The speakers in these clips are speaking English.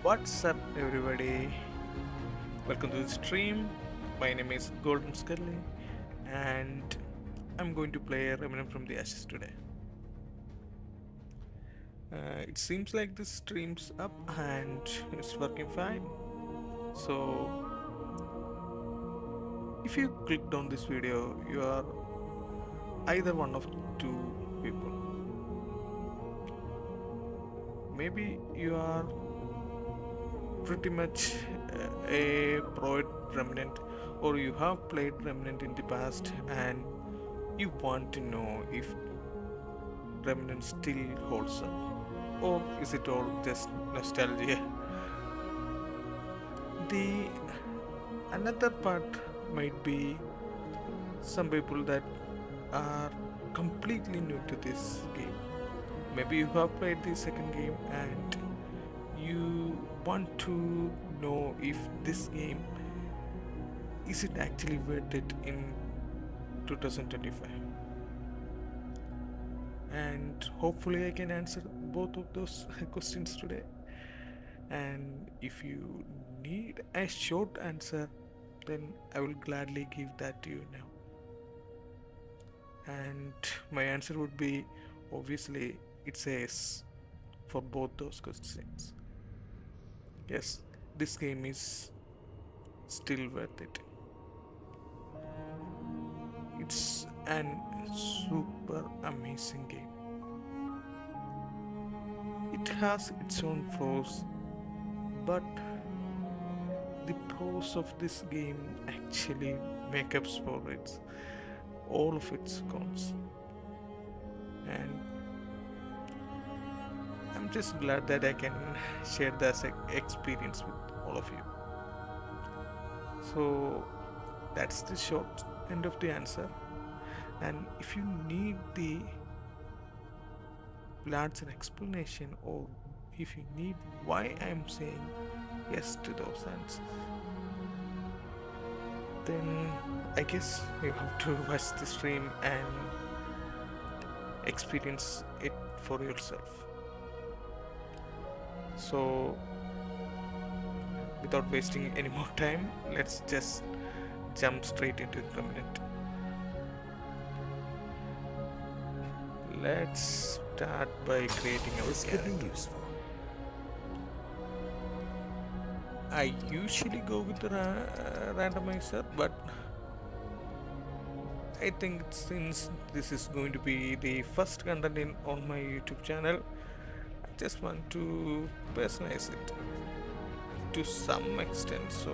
What's up, everybody? Welcome to the stream. My name is Golden Scully, and I'm going to play Remnant from the Ashes today. It seems like the stream's up and it's working fine. So, if you clicked on this video, you are either one of two people. Maybe you are pretty much a pro at Remnant, or you have played Remnant in the past and you want to know if Remnant still holds up, or is it all just nostalgia? The another part might be some people that are completely new to this game. Maybe you have played the second game and you want to know if this game is it actually worth it in 2025, and hopefully I can answer both of those questions today. And if you need a short answer, then I will gladly give that to you now. And my answer would be obviously it's a yes for both those questions. Yes, this game is still worth it. It's an super amazing game. It has its own flaws, but the pros of this game actually make up for its all of its cons. And I'm just glad that I can share this experience with all of you. So that's the short end of the answer. And if you need the larger explanation, or if you need why I'm saying yes to those answers, then I guess you have to watch the stream and experience it for yourself. So, without wasting any more time, let's just jump straight into the Remnant. Let's start by creating our This could character. be useful. I usually go with the randomizer, but I think since this is going to be the first content on my YouTube channel, I just want to personalize it to some extent, so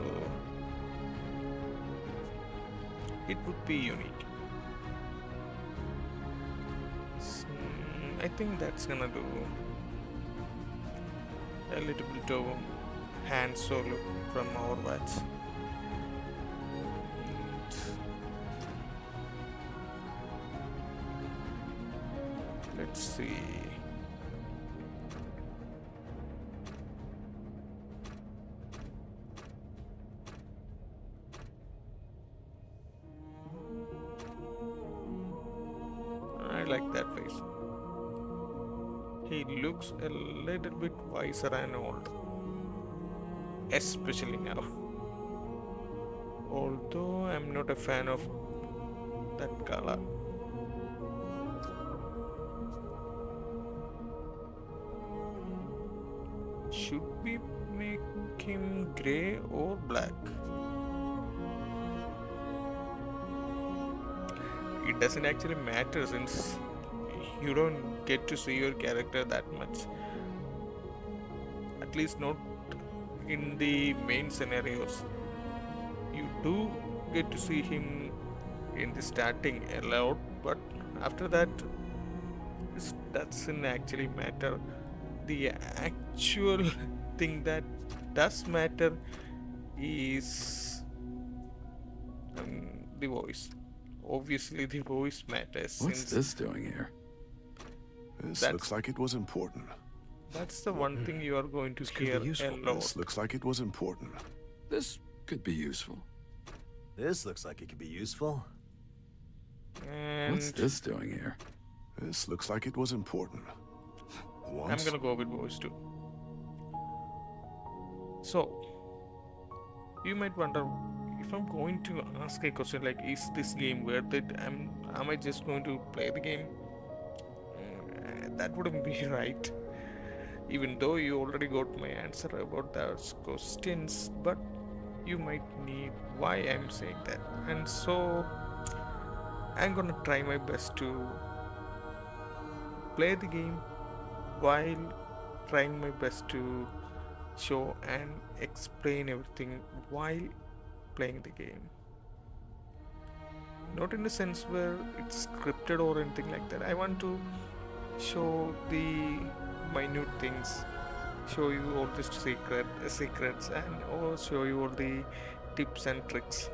it would be unique. So, I think that's gonna do a little bit of hand solo from Overwatch. Let's see. I like that face. He looks a little bit wiser and old, especially now. Although I'm not a fan of that color. Should we make him grey or black? It doesn't actually matter since you don't get to see your character that much. At least not in the main scenarios. You do get to see him in the starting a lot, but after that it doesn't actually matter. The actual thing that does matter is the voice. Obviously the voice matters. What's Since this doing here? This looks like it was important. that's the one thing you are going to This could hear be a useful. lot. This looks like it was important. This could be useful. This looks like it could be useful. And What's this doing here? This looks like it was important. I'm Once, gonna go with voice too. So you might wonder, if I'm going to ask a question like, is this game worth it? Am I just going to play the game? That wouldn't be right. Even though you already got my answer about those questions, but you might need why I'm saying that. And so I'm gonna try my best to play the game while trying my best to show and explain everything while playing the game. Not in a sense where it's scripted or anything like that. I want to show the minute things, show you all the secrets, and or show you all the tips and tricks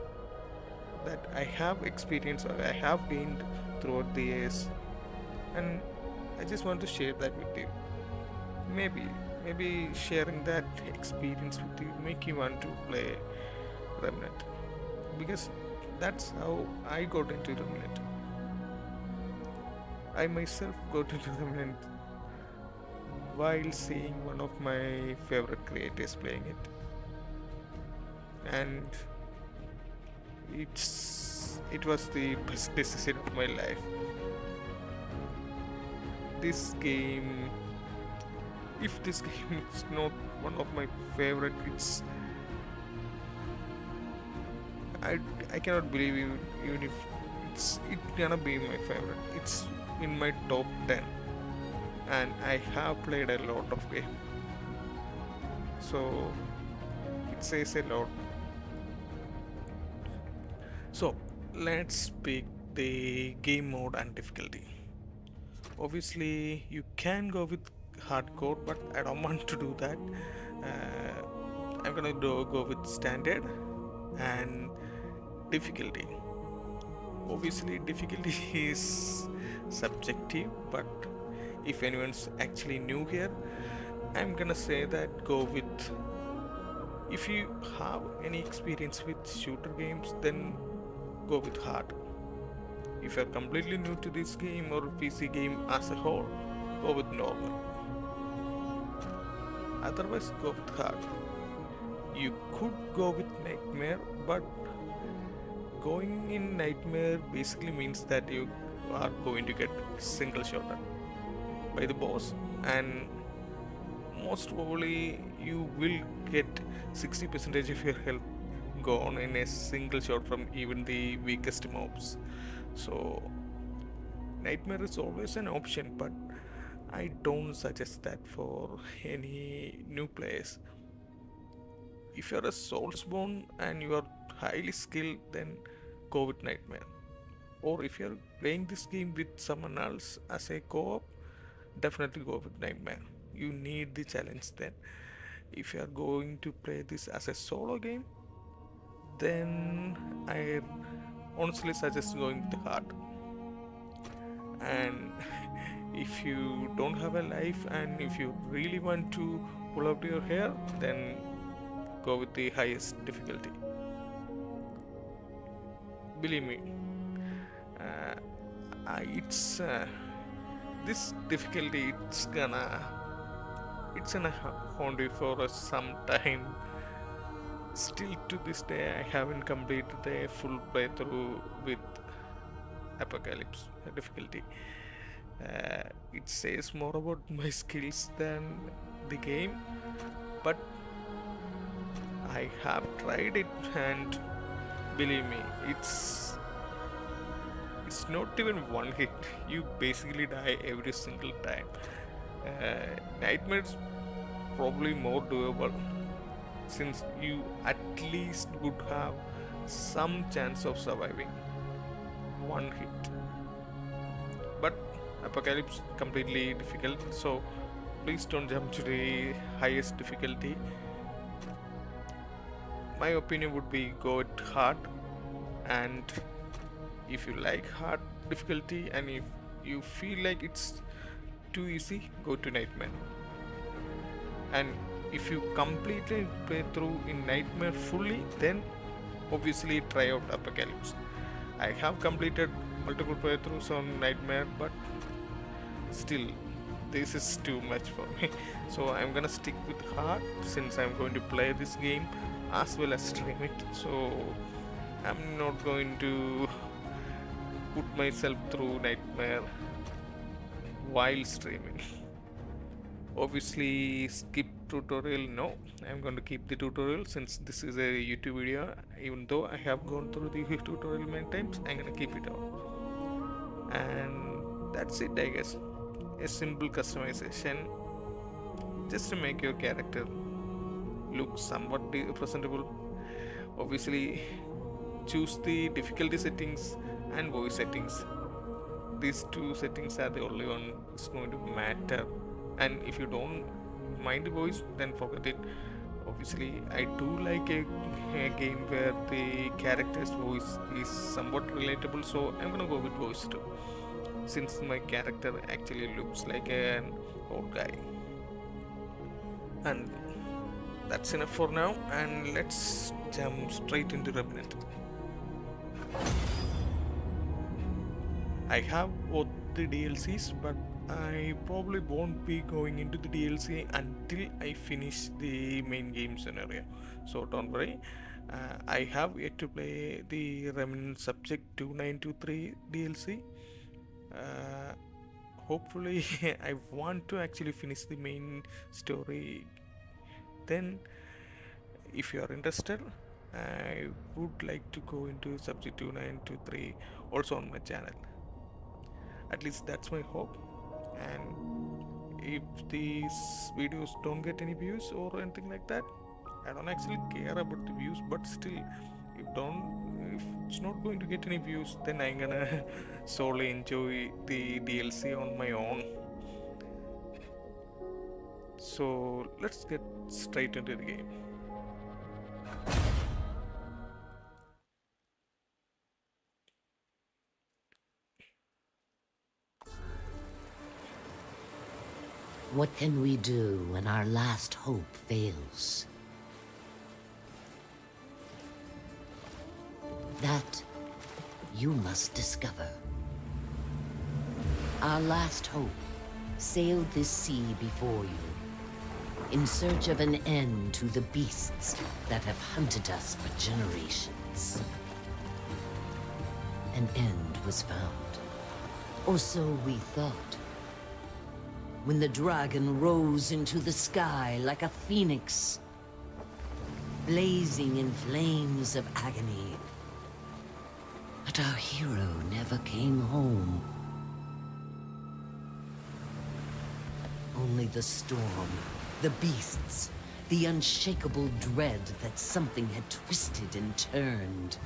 that I have experienced or I have gained throughout the years, and I just want to share that with you. Maybe sharing that experience with you make you want to play Remnant, because that's how I got into Remnant. I myself got into Remnant while seeing one of my favorite creators playing it, and it was the best decision of my life. This game, if this game is not one of my favorite, I cannot believe even if it gonna be my favorite. It's in my top 10, and I have played a lot of game, so it says a lot. So let's pick the game mode and difficulty. Obviously you can go with hardcore, but I don't want to do that. I'm gonna go with standard and difficulty. Obviously difficulty is subjective, but if anyone's actually new here, I'm gonna say that go with, if you have any experience with shooter games, then go with hard. If you're completely new to this game or PC game as a whole, go with normal. Otherwise go with hard. You could go with nightmare, but going in nightmare basically means that you are going to get single shot by the boss, and most probably you will get 60% of your health gone in a single shot from even the weakest mobs. So nightmare is always an option, but I don't suggest that for any new players. If you're a Soulsborne and you are highly skilled, then go with nightmare. Or if you're playing this game with someone else as a co-op, definitely go with nightmare. You need the challenge then. If you are going to play this as a solo game, then I honestly suggest going with the hard. And if you don't have a life and if you really want to pull out your hair, then go with the highest difficulty. Believe me, it's this difficulty, it's gonna haunt you for some time. Still to this day I haven't completed a full playthrough with Apocalypse difficulty. It says more about my skills than the game, but I have tried it, and believe me, it's not even one hit. You basically die every single time. Nightmare's probably more doable, since you at least would have some chance of surviving one hit. But Apocalypse completely difficult, so please don't jump to the highest difficulty. My opinion would be go with hard, and if you like hard difficulty and if you feel like it's too easy, go to nightmare. And if you completely play through in nightmare fully, then obviously try out Apocalypse. I have completed multiple playthroughs on nightmare, but still this is too much for me. So I'm gonna stick with hard since I'm going to play this game as well as stream it. So I'm not going to put myself through nightmare while streaming. Obviously, skip tutorial. No, I'm going to keep the tutorial since this is a YouTube video. Even though I have gone through the tutorial many times, I'm gonna keep it on. And that's it, I guess. A simple customization just to make your character look somewhat presentable. Obviously, choose the difficulty settings and voice settings. These two settings are the only one that's going to matter, and if you don't mind the voice, then forget it. Obviously, I do like a game where the character's voice is somewhat relatable, so I'm gonna go with voice too, since my character actually looks like an old guy. And that's enough for now, and let's jump straight into Remnant. I have both the DLCs, but I probably won't be going into the DLC until I finish the main game scenario. So don't worry. I have yet to play the Remnant Subject 2923 DLC. Hopefully, I want to actually finish the main story. Then, if you are interested, I would like to go into Subject 2923 also on my channel. At least that's my hope. And if these videos don't get any views or anything like that, I don't actually care about the views, but still, if it's not going to get any views, then I'm gonna solely enjoy the DLC on my own. So let's get straight into the game. What can we do when our last hope fails? That you must discover. Our last hope sailed this sea before you, in search of an end to the beasts that have hunted us for generations. An end was found, or so we thought. When the dragon rose into the sky like a phoenix, blazing in flames of agony. But our hero never came home. Only the storm, the beasts, the unshakable dread that something had twisted and turned.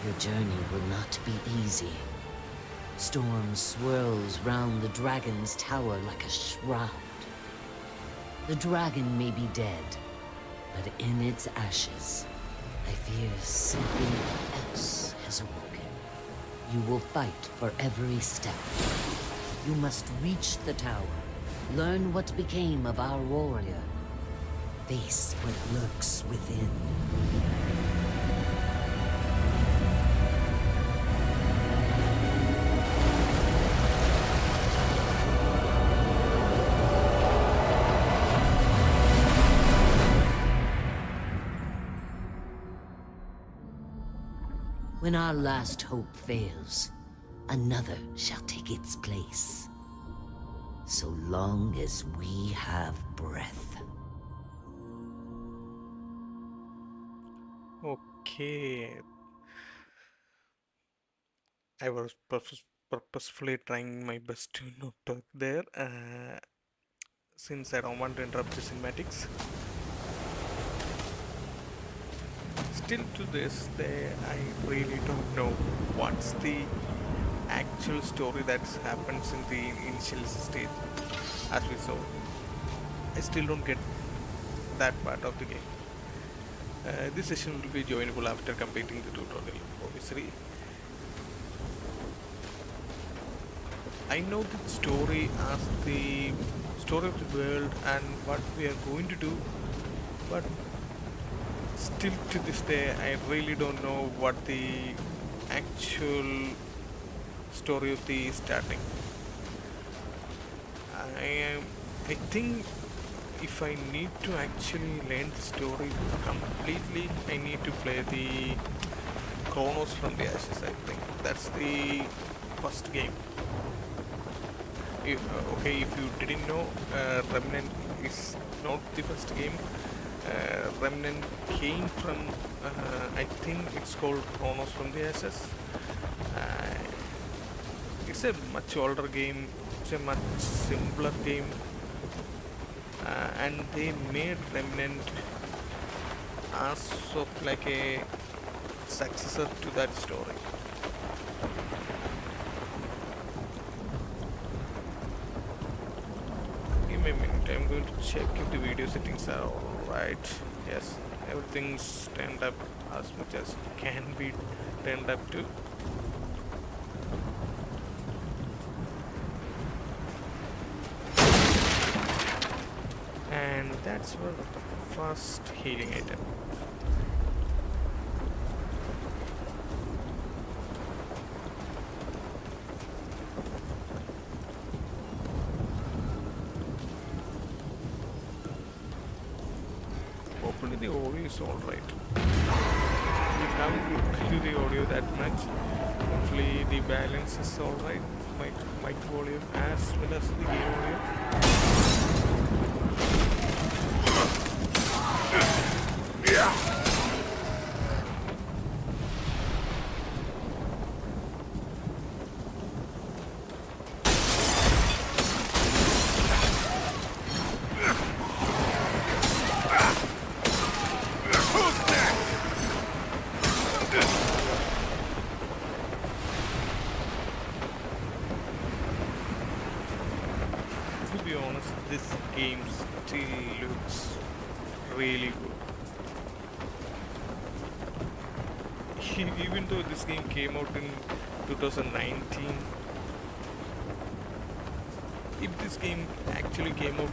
Your journey will not be easy. Storm swirls round the dragon's tower like a shroud. The dragon may be dead, but in its ashes, I fear something else has awoken. You will fight for every step. You must reach the tower, learn what became of our warrior, face what lurks within. When our last hope fails, another shall take its place. So long as we have breath. Okay. I was purposefully trying my best to not talk there, since I don't want to interrupt the cinematics. Still to this day, I really don't know what's the actual story that happens in the initial stage, as we saw. I still don't get that part of the game. This session will be joinable after completing the tutorial, obviously. I know the story as the story of the world and what we are going to do, but still to this day I really don't know what the actual story of the starting. I think if I need to actually learn the story completely, I need to play the Chronos from the Ashes. I think that's the first game. Okay, if you didn't know, Remnant is not the first game. Remnant came from, I think it's called Chronos from the Ashes. It's a much older game, it's a much simpler game, and they made Remnant as of like a successor to that story. Give me a minute, I'm going to check if the video settings are alright. Yes, everything's turned up as much as can be turned up to. And that's our first healing item. Hopefully the audio is alright. We haven't looked into the audio that much. Hopefully the balance is alright. Mic volume as well as the game audio. To be honest, this game still looks really good. Even though this game came out in 2019, if this game actually came out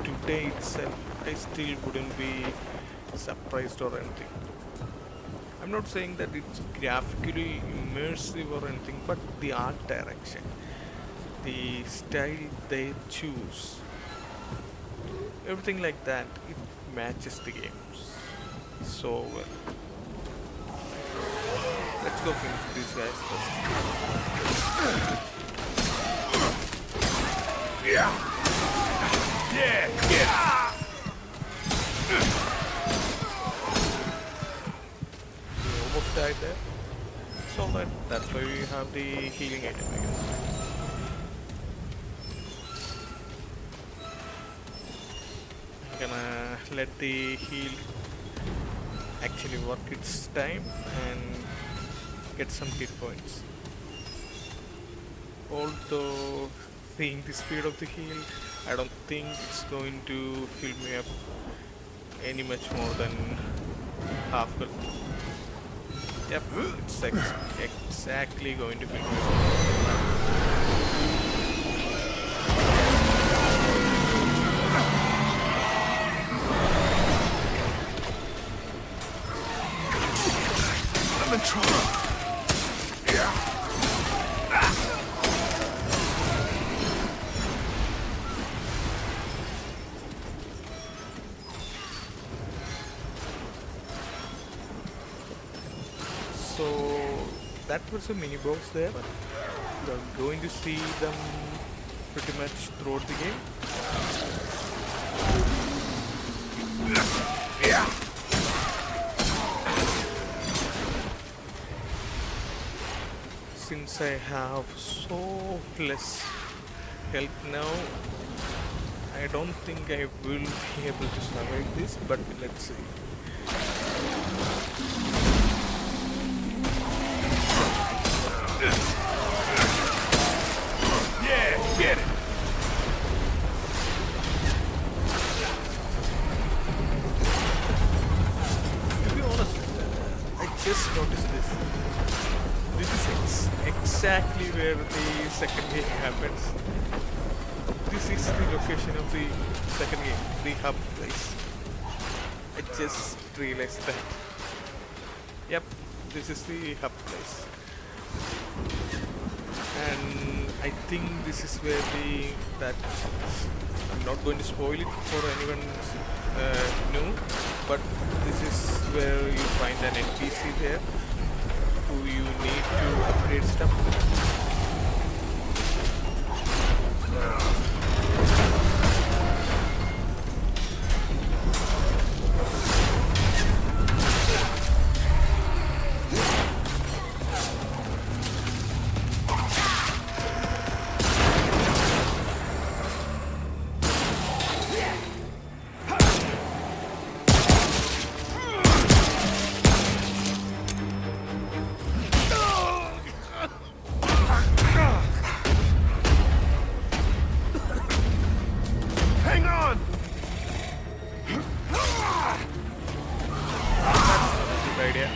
today itself, I still wouldn't be surprised or anything. I'm not saying that it's graphically immersive or anything, but the art direction, the style they choose, everything like that, it matches the games so well. Let's go finish these guys first. We almost died there. It's alright, that's why we have the healing item, I guess. I'm gonna let the heal actually work its time and get some hit points. Although seeing the speed of the heal, I don't think it's going to fill me up any much more than half full. Yep, it's exactly going to fill me up. I'm in trouble. So that was a mini boss there. You're going to see them pretty much throughout the game. Since I have so less health now, I don't think I will be able to survive this, but let's see. Yeah, get it! To be honest, I just noticed this. This is exactly where the second game happens. This is the location of the second game, the hub place. I just realized that. Yep, this is the hub place. And I think this is where that I'm not going to spoil it for anyone new, but this is where you find an NPC there who you need to upgrade stuff. Hang on! Good idea.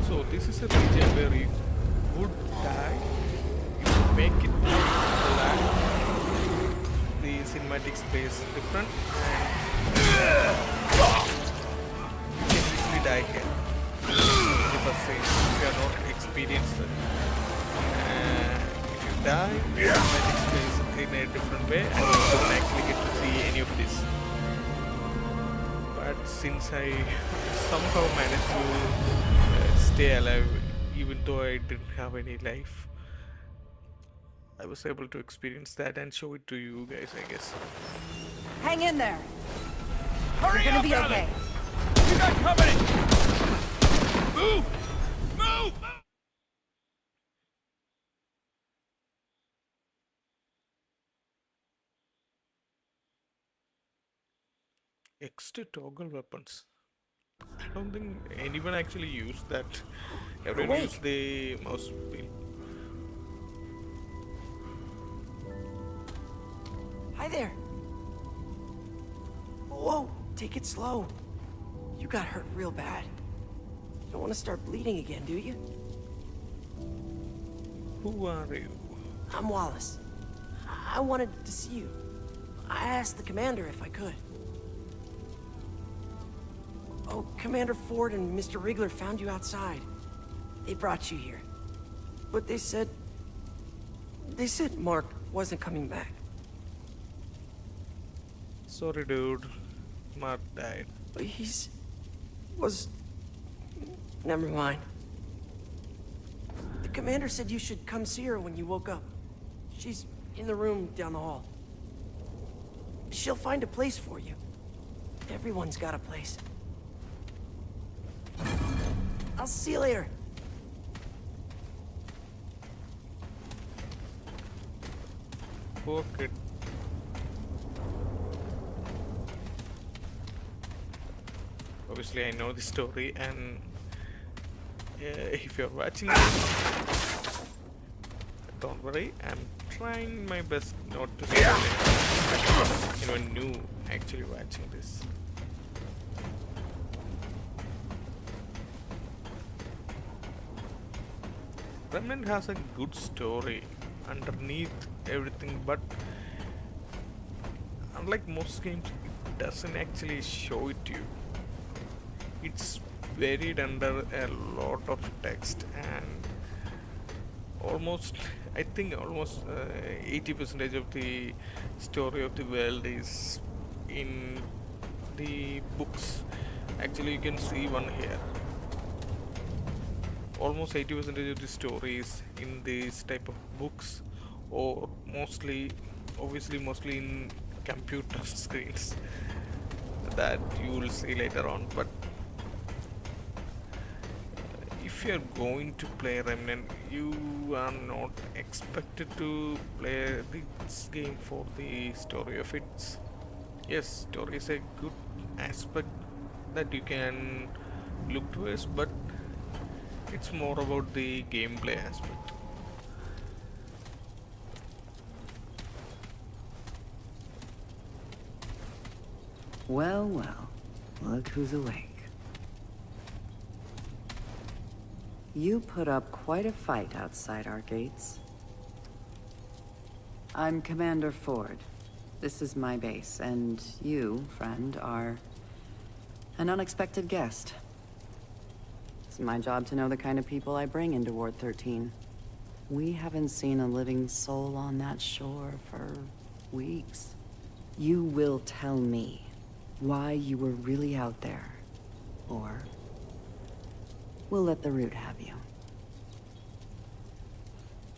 So this is a region where you would die. You make it alive. The cinematic space different, and you can easily die here. The first scene, if you are not experienced it. If you die, the cinematic space in a different way, and you don't actually get to see any of this. But since I somehow managed to stay alive, even though I didn't have any life, I was able to experience that and show it to you guys, I guess. Hang in there. You're gonna be okay. You got company! Move! Move! X to toggle weapons. I don't think anyone actually used that. Everyone used the mouse wheel. Hi there. Whoa, take it slow. You got hurt real bad. Don't want to start bleeding again, do you? Who are you? I'm Wallace. I wanted to see you. I asked the commander if I could. Oh, Commander Ford and Mr. Wriggler found you outside. They brought you here. But they said Mark wasn't coming back. Sorry, dude. Mark died. But never mind. The commander said you should come see her when you woke up. She's in the room down the hall. She'll find a place for you. Everyone's got a place. I'll see you later. Poor kid. Obviously, I know the story, and if you're watching this, don't worry. I'm trying my best not to spoil anyone new actually watching this. Remnant has a good story underneath everything, but unlike most games, it doesn't actually show it to you. It's buried under a lot of text, and I think almost 80% of the story of the world is in the books. Actually, you can see one here. Almost 80% of the story is in these type of books, or mostly in computer screens that you will see later on. But if you are going to play Remnant, you are not expected to play this game for the story of its. Yes, story is a good aspect that you can look towards, but it's more about the gameplay aspect. Well, well. Look who's awake. You put up quite a fight outside our gates. I'm Commander Ford. This is my base, and you, friend, are an unexpected guest. It's my job to know the kind of people I bring into Ward 13. We haven't seen a living soul on that shore for weeks. You will tell me why you were really out there, or we'll let the root have you.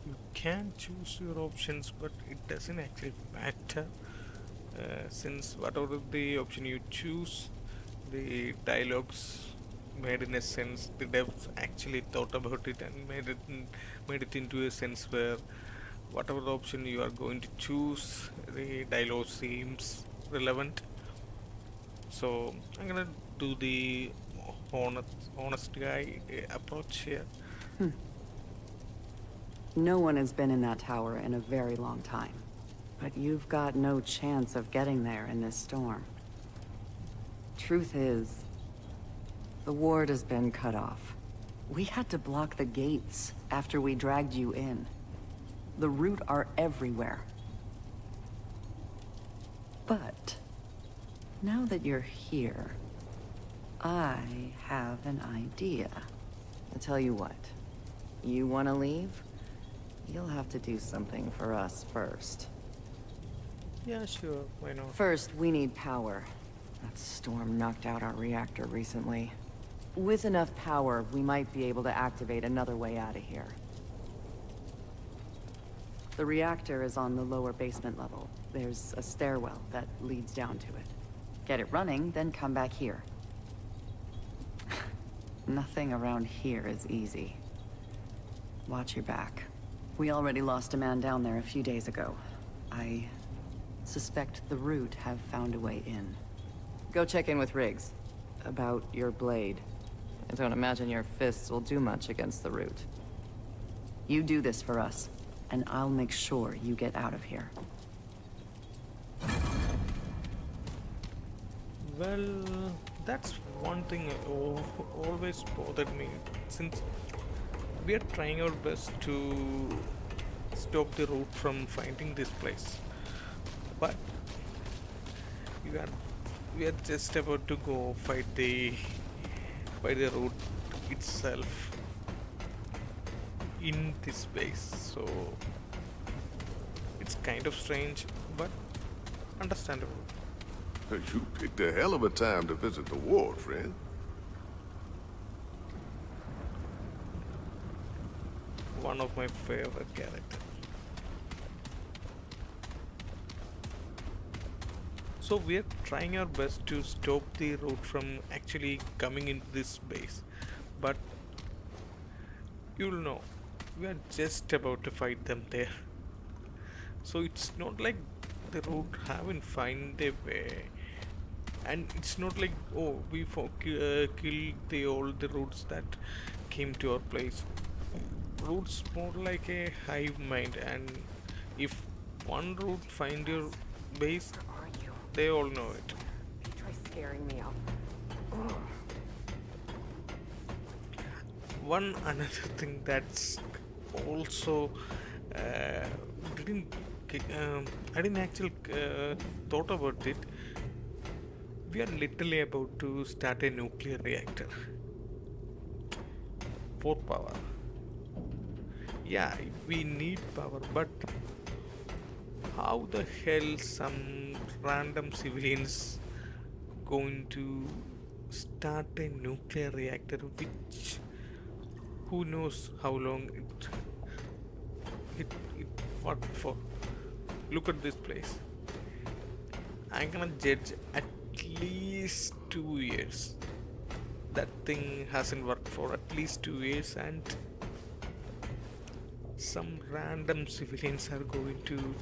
You can choose your options, but it doesn't actually matter, since whatever the option you choose, the dialogues made in a sense, the devs actually thought about it and made it into a sense where whatever the option you are going to choose, the dialogue seems relevant. So I'm gonna do the honest guy approach here. No one has been in that tower in a very long time. But you've got no chance of getting there in this storm. Truth is, the ward has been cut off. We had to block the gates after we dragged you in. The root are everywhere. But now that you're here, I have an idea. I'll tell you what. You want to leave? You'll have to do something for us first. Yeah, sure, why not? First, we need power. That storm knocked out our reactor recently. With enough power, we might be able to activate another way out of here. The reactor is on the lower basement level. There's a stairwell that leads down to it. Get it running, then come back here. Nothing around here is easy. Watch your back. We already lost a man down there a few days ago. I suspect the root have found a way in. Go check in with Riggs about your blade. I don't imagine your fists will do much against the root. You do this for us, and I'll make sure you get out of here. Well, that's one thing always bothered me, since we are trying our best to stop the root from finding this place, but we are just about to go fight the root itself in this base, so it's kind of strange but understandable. You picked a hell of a time to visit the ward, friend. One of my favorite characters. So we are trying our best to stop the root from actually coming into this base, but you'll know we are just about to fight them there. So it's not like the root haven't find a way, and it's not like, oh, we killed all the roots that came to our place. Roots more like a hive mind, and if one root find your base, they all know it. Try scaring me up. One another thing that's also didn't I didn't actually thought about it. We are literally about to start a nuclear reactor for power. Yeah, we need power, but how the hell some random civilians going to start a nuclear reactor, which who knows how long it worked for? Look at this place. I'm gonna judge at least 2 years. That thing hasn't worked for at least 2 years, and some random civilians are going to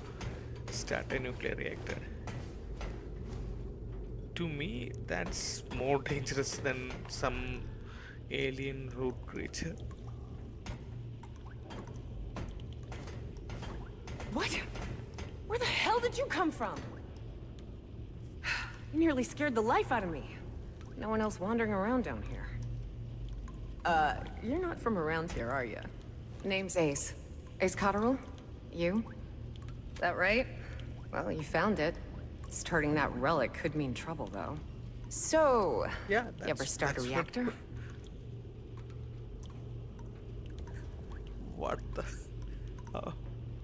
start a nuclear reactor. To me, that's more dangerous than some alien root creature. What? Where the hell did you come from? You nearly scared the life out of me. No one else wandering around down here. You're not from around here, are you? Name's Ace. Ace Cotterill? You? Is that right? Well, you found it. Starting that relic could mean trouble, though. So, Yeah, you ever start a that's reactor? What the? Oh,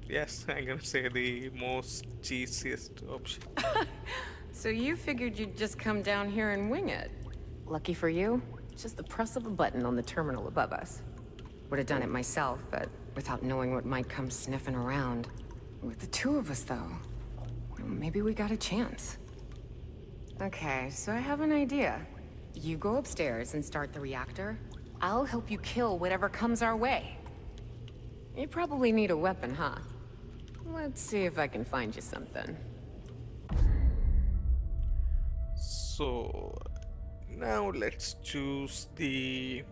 yes, I'm gonna say the most cheesiest option. So you figured you'd just come down here and wing it? Lucky for you, it's just the press of a button on the terminal above us. Would have done it myself, but without knowing what might come sniffing around. With the two of us, though, maybe we got a chance. Okay, so I have an idea. You go upstairs and start the reactor. I'll help you kill whatever comes our way. You probably need a weapon, huh? Let's see if I can find you something. So now let's choose the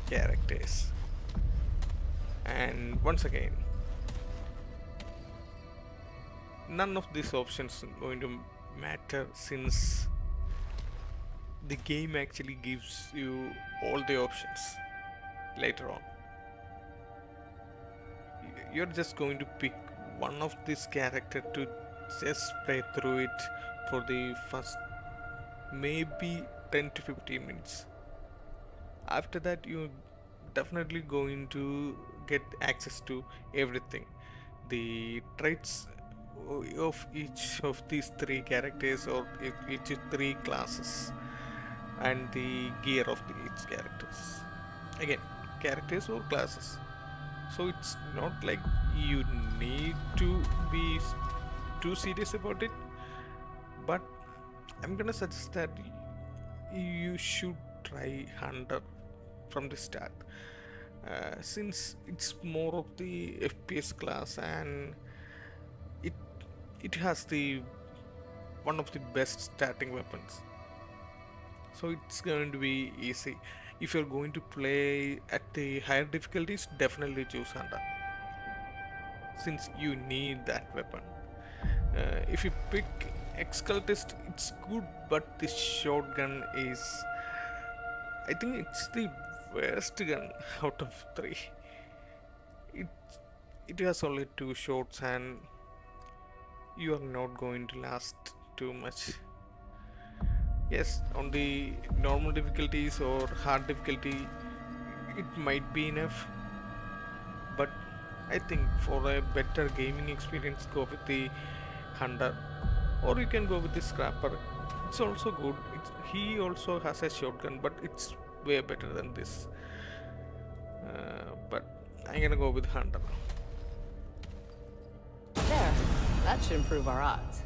characters. And once again, none of these options are going to matter since the game actually gives you all the options later on. You're just going to pick one of this character to just play through it for the first maybe 10 to 15 minutes. After that, you're definitely going to get access to everything, the traits of each of these three characters or each of three classes, and the gear of each characters. Again, characters or classes. So it's not like you need to be too serious about it, but I'm gonna suggest that you should try Hunter from the start, since it's more of the FPS class and it has the one of the best starting weapons, so it's going to be easy. If you're going to play at the higher difficulties, definitely choose Hunter, since you need that weapon. If you pick Ex-Cultist, it's good, but the shotgun is, I think it's the worst gun out of three. It has only 2 shots and you are not going to last too much. Yes, on the normal difficulties or hard difficulty, it might be enough, but I think for a better gaming experience, go with the Hunter, or you can go with the Scrapper. It's also good. He also has a shotgun, but it's way better than this. But I'm gonna go with Hunter. There. That should improve our odds.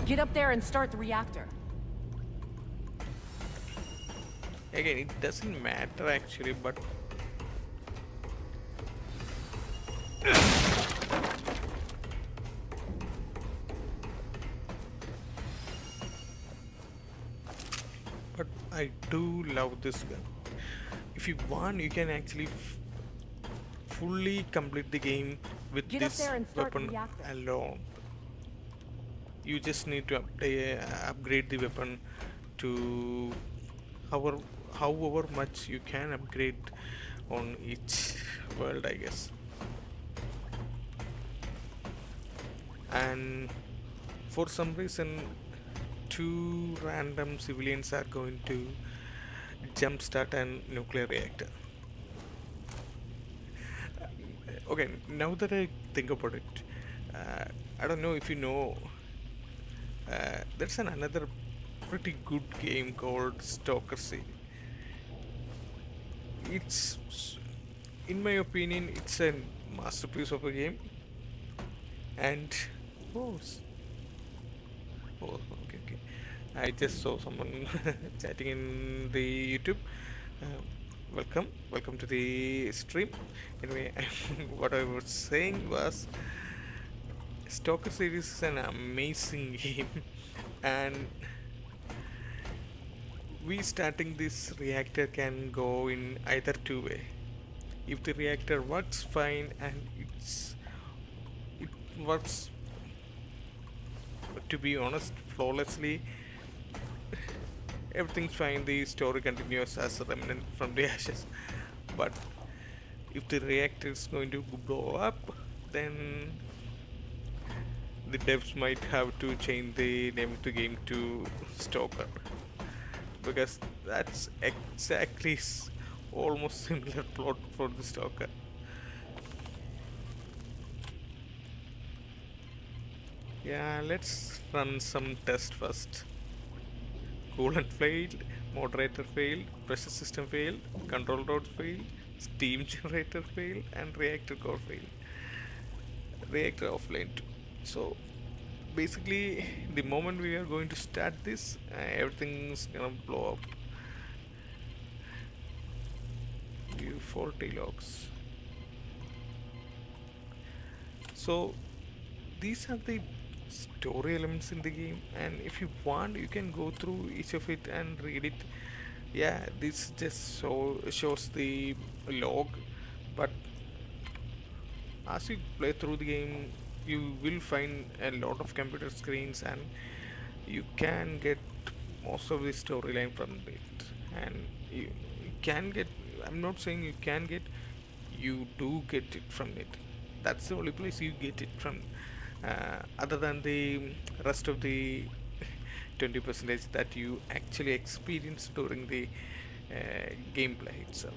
Get up there and start the reactor. Again, it doesn't matter actually, but I do love this gun. If you want, you can actually fully complete the game with Get up this there and start the weapon reactor. alone. You just need to upgrade the weapon to however much you can upgrade on each world, I guess. And for some reason, 2 random civilians are going to jumpstart a nuclear reactor. Okay, now that I think about it, I don't know if you know, there's another pretty good game called Stalker Sea. It's, in my opinion, it's a masterpiece of a game. And okay. I just saw someone chatting in the YouTube. Welcome to the stream. Anyway, what I was saying was, Stalker series is an amazing game, and we starting this reactor can go in either two way. If the reactor works fine and it works, to be honest, flawlessly, everything's fine. The story continues as a remnant from the ashes. But if the reactor is going to blow up, then the devs might have to change the name of the game to Stalker, because that's exactly almost similar plot for the Stalker. Yeah, let's run some tests first. Coolant failed, moderator failed, pressure system failed, control rods failed, steam generator failed, and reactor core failed. Reactor offline too. So basically, the moment we are going to start this, everything's gonna blow up. View faulty logs. So these are the story elements in the game, and if you want you can go through each of it and read it. Yeah, this just shows the log, but as you play through the game you will find a lot of computer screens, and you can get most of the storyline from it. And you can get, I'm not saying you can get, you do get it from it. That's the only place you get it from, other than the rest of the 20% that you actually experience during the gameplay itself.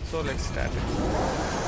So let's start it.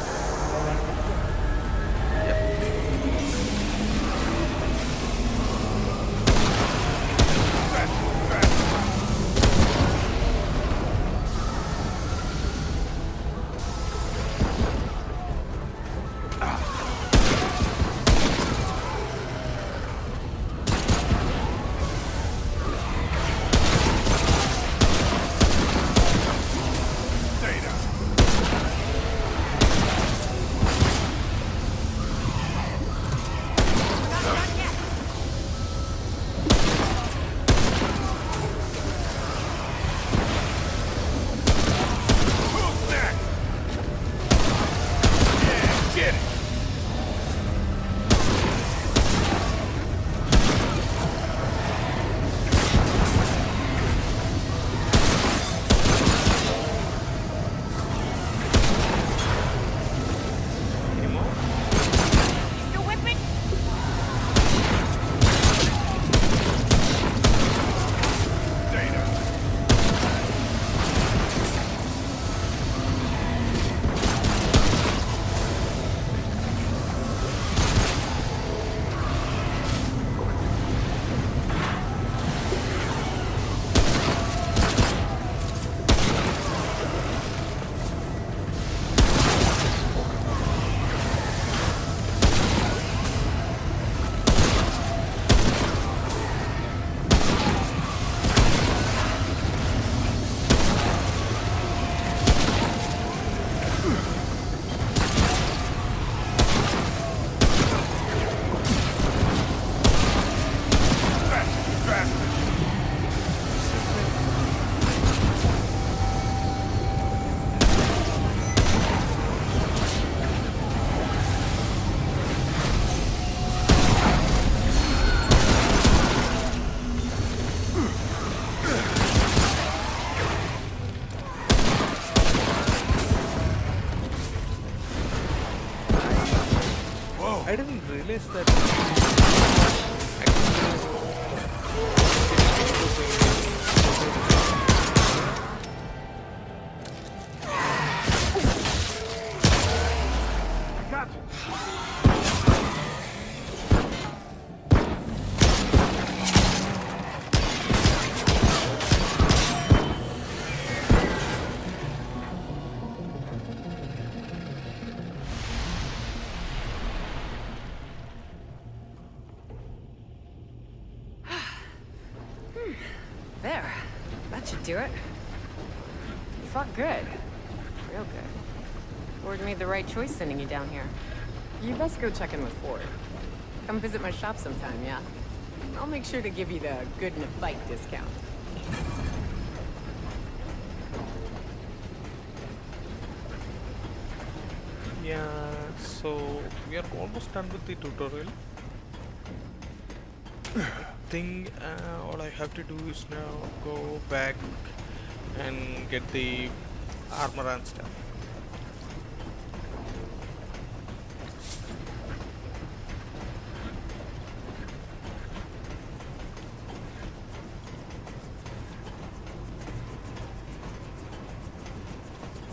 I didn't realize that. There. That should do it. You fought good. Real good. Ford made the right choice sending you down here. You best go check in with Ford. Come visit my shop sometime, yeah? I'll make sure to give you the good in a fight discount. Yeah, so we are almost done with the tutorial. Think all I have to do is now go back and get the armor and stuff.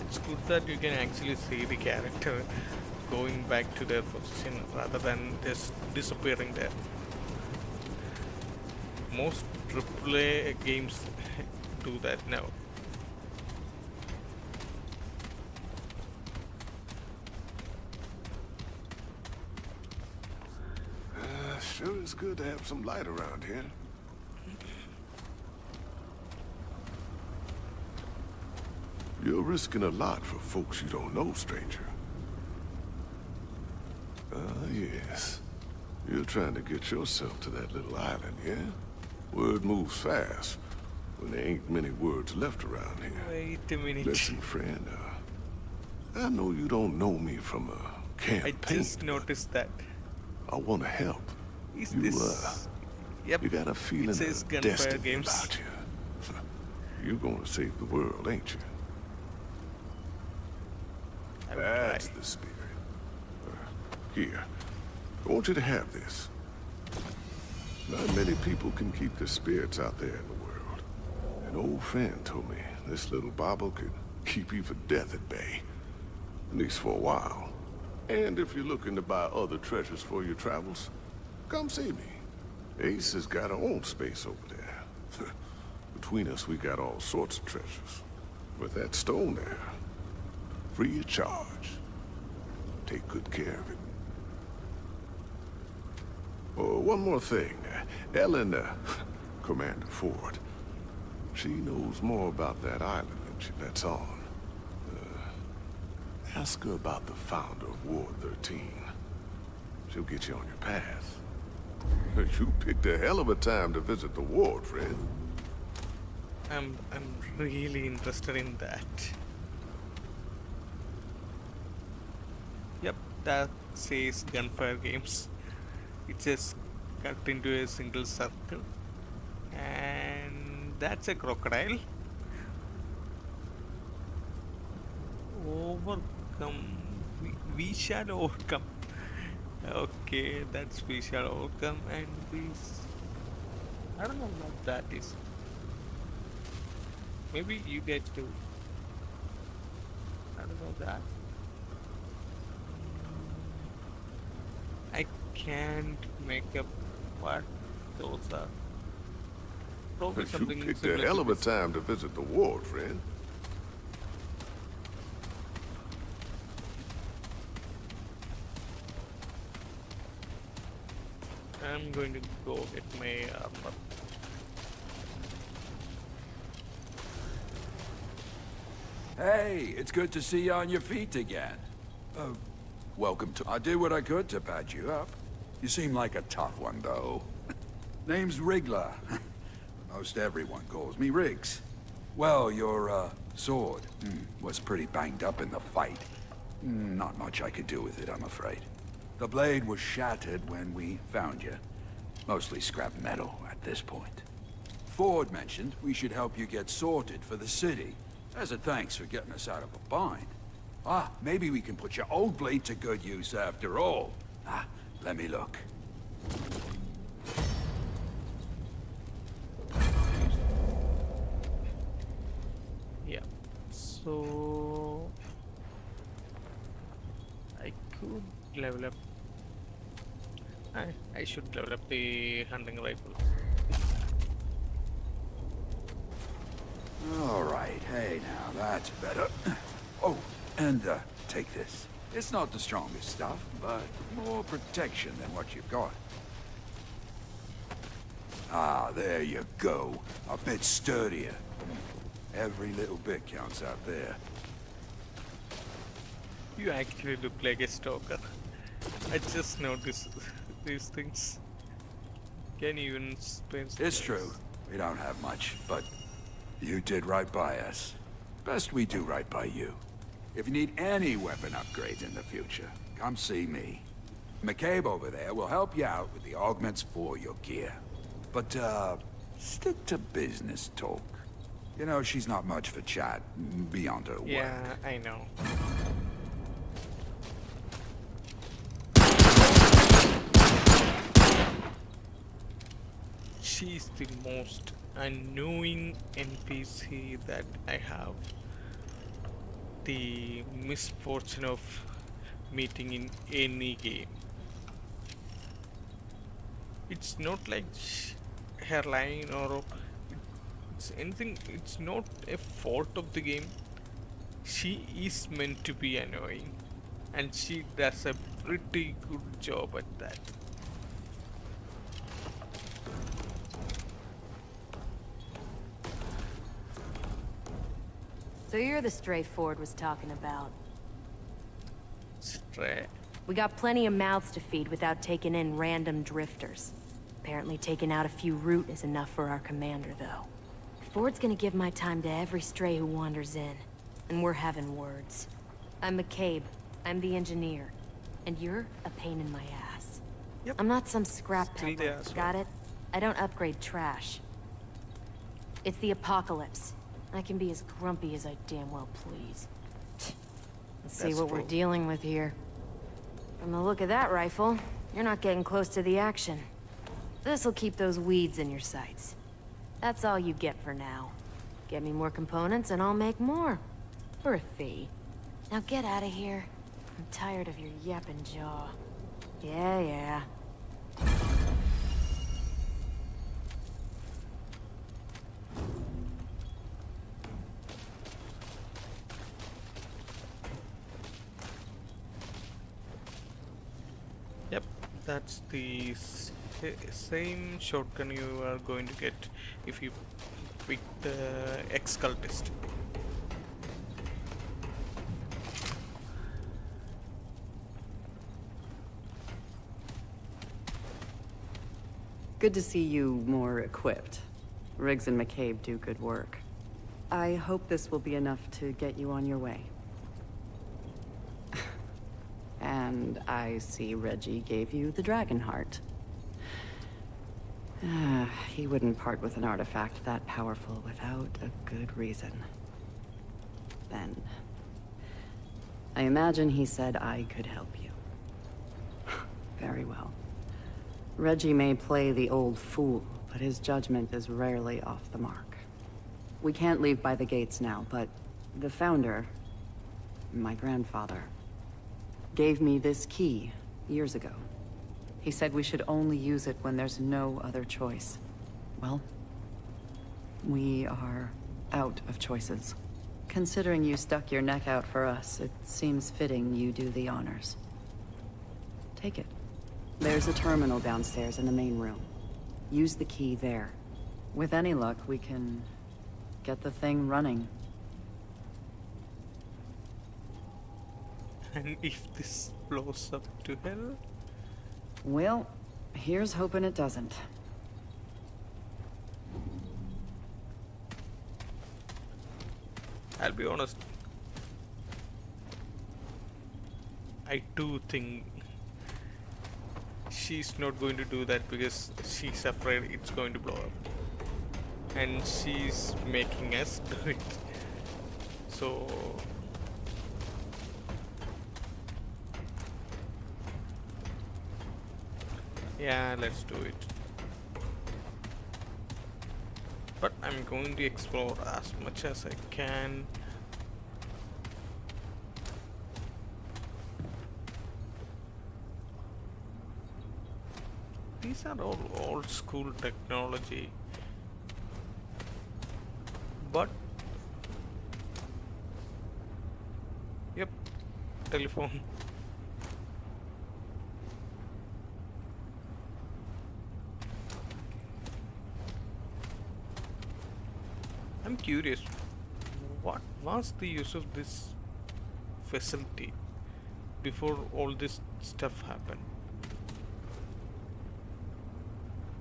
It's good that you can actually see the character going back to their position rather than just disappearing there. Most AAA games do that now. Sure is good to have some light around here. You're risking a lot for folks you don't know, stranger. Yes. You're trying to get yourself to that little island, yeah? Word moves fast when there ain't many words left around here. Wait a minute. Listen, friend, I know you don't know me from a campaign. I just noticed that. I want to help. Is You, this? Yep. You got a feeling It says of Gunfire destiny Games. about you. You're gonna save the world, ain't you? I will That's try. the spirit. Here, I want you to have this. Not many people can keep their spirits out there in the world. An old friend told me this little bauble could keep even death at bay. At least for a while. And if you're looking to buy other treasures for your travels, come see me. Ace has got her own space over there. Between us, we got all sorts of treasures. With that stone there, free of charge. Take good care of it. Oh, one more thing. Ellen, Commander Ford, she knows more about that island than she lets on. Ask her about the founder of Ward 13. She'll get you on your path. You picked a hell of a time to visit the ward, friend. I'm really interested in that. Yep, that says Gunfire Games. It just cut into a single circle, and that's a crocodile. Overcome. We shall overcome. Okay, that's we shall overcome, and I don't know what that is. Maybe you guys do. I don't know that. I can't make up what those are. Probably You something picked a similar hell to of a this. time to visit the ward, friend. I'm going to go get my armor. Hey, it's good to see you on your feet again. Welcome to... I did what I could to patch you up. You seem like a tough one, though. Name's Wriggler. Most everyone calls me Riggs. Well, your, sword was pretty banged up in the fight. Not much I could do with it, I'm afraid. The blade was shattered when we found you. Mostly scrap metal at this point. Ford mentioned we should help you get sorted for the city, as a thanks for getting us out of a bind. Maybe we can put your old blade to good use after all. Let me look. Yeah. So I could level up. I should level up the hunting rifle. All right, hey now, that's better. Oh, and take this. It's not the strongest stuff, but more protection than what you've got. There you go. A bit sturdier. Every little bit counts out there. You actually look like a stalker. I just noticed these things. Can you even spend It's true. We don't have much, but you did right by us. Best we do right by you. If you need any weapon upgrades in the future, come see me. McCabe over there will help you out with the augments for your gear. But, stick to business talk. You know, she's not much for chat beyond her work. Yeah, I know. She's the most annoying NPC that I have the misfortune of meeting in any game. It's not like her line or it's anything, it's not a fault of the game. She is meant to be annoying, and she does a pretty good job at that. So you're the stray Ford was talking about. Stray. We got plenty of mouths to feed without taking in random drifters. Apparently taking out a few root is enough for our commander, though. Ford's gonna give my time to every stray who wanders in. And we're having words. I'm McCabe. I'm the engineer. And you're a pain in my ass. Yep. I'm not some scrap Still peddler, there as well. got it? I don't upgrade trash. It's the apocalypse. I can be as grumpy as I damn well please. Let's see That's what we're true. dealing with here. From the look of that rifle, you're not getting close to the action. This'll keep those weeds in your sights. That's all you get for now. Get me more components and I'll make more. For a fee. Now get out of here. I'm tired of your yapping jaw. Yeah. Yep, that's the same shotgun you are going to get if you pick the ex-cultist. Good to see you more equipped. Riggs and McCabe do good work. I hope this will be enough to get you on your way. And I see Reggie gave you the dragon heart. He wouldn't part with an artifact that powerful without a good reason. Then, I imagine he said I could help you. Very well. Reggie may play the old fool, but his judgment is rarely off the mark. We can't leave by the gates now, but the founder, my grandfather, gave me this key years ago. He said we should only use it when there's no other choice. Well, we are out of choices. Considering you stuck your neck out for us, it seems fitting you do the honors. Take it. There's a terminal downstairs in the main room. Use the key there. With any luck, we can get the thing running. And if this blows up to hell? Well, here's hoping it doesn't. I'll be honest. I do think she's not going to do that because she's afraid it's going to blow up. And she's making us do it. So... yeah, let's do it. But I'm going to explore as much as I can. These are all old school technology. But yep, telephone. I'm curious, what was the use of this facility? before all this stuff happened.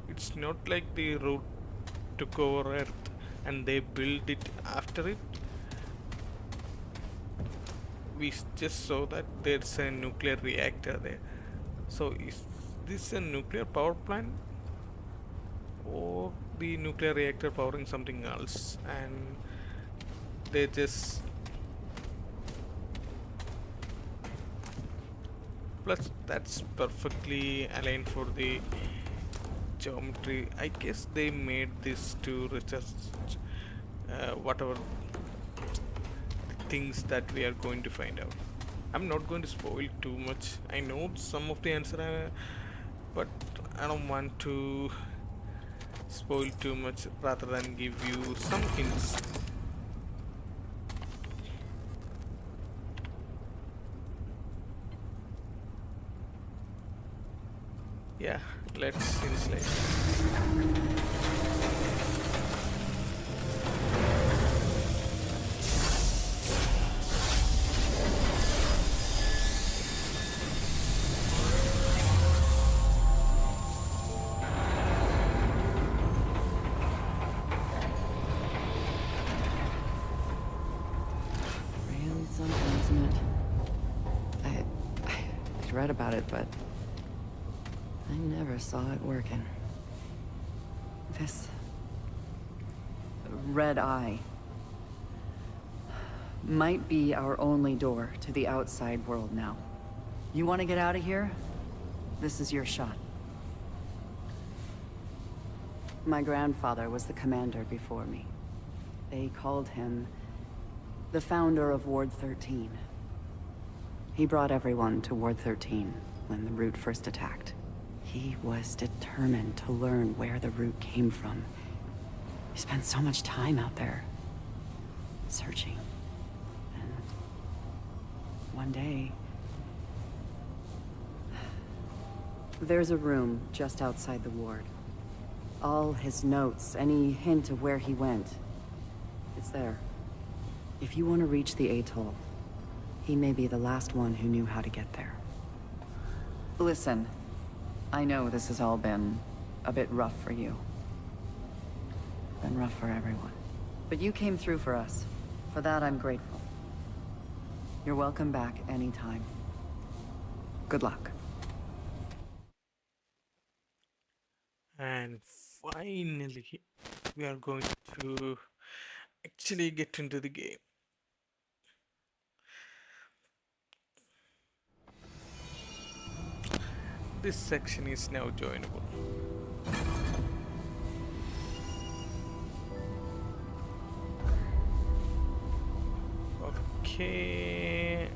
It's not like the root took over Earth and they built it after it. We just saw that there's a nuclear reactor there. So is this a nuclear power plant or the nuclear reactor powering something else, and they just plus that's perfectly aligned for the geometry. I guess they made this to research whatever things that we are going to find out. I'm not going to spoil too much. I know some of the answer, but I don't want to spoil too much rather than give you some hints. Yeah, let's insulate. Really something, isn't it? I read about it, but I never saw it working. This red eye might be our only door to the outside world now. You want to get out of here? This is your shot. My grandfather was the commander before me. They called him the founder of Ward 13. He brought everyone to Ward 13 when the Root first attacked. He was determined to learn where the Root came from. He spent so much time out there, searching. And one day, there's a room just outside the ward. All his notes, any hint of where he went, it's there. If you want to reach the atoll, he may be the last one who knew how to get there. Listen, I know this has all been a bit rough for you. Been rough for everyone. But you came through for us. For that, I'm grateful. You're welcome back anytime. Good luck. And finally, we are going to actually get into the game. This section is now joinable. Okay,